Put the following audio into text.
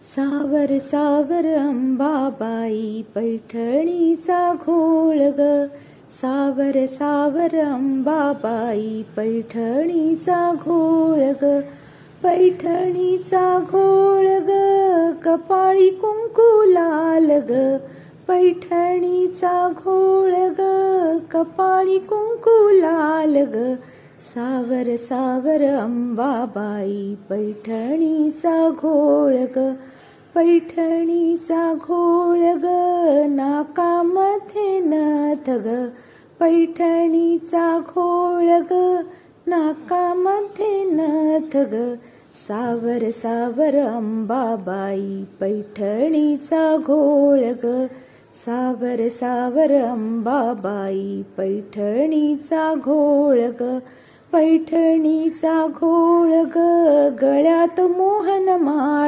सावर सावर अंबाबाई पैठणीचा घोळ ग. सावर सावर अंबाबाई पैठणीचा घोळ ग. पैठणीचा घोळ ग, कपाळी कुंकू लाल ग. पैठणीचा घोळ ग, कपाळी कुंकू लाल ग. सावर सावर अंबाबाई पैठणीचा घोळ ग. पैठणीचा घोळ ग, नाकामध्ये नथ ग. पैठणीचा घोळ ग, नाकामध्ये नथ ग. सावर सावर अंबाबाई पैठणीचा घोळ ग. सावर सावर अंबाबाई पैठणीचा घोळ ग. पैठणीचा घोळ ग, गळ्यात मोहन माळ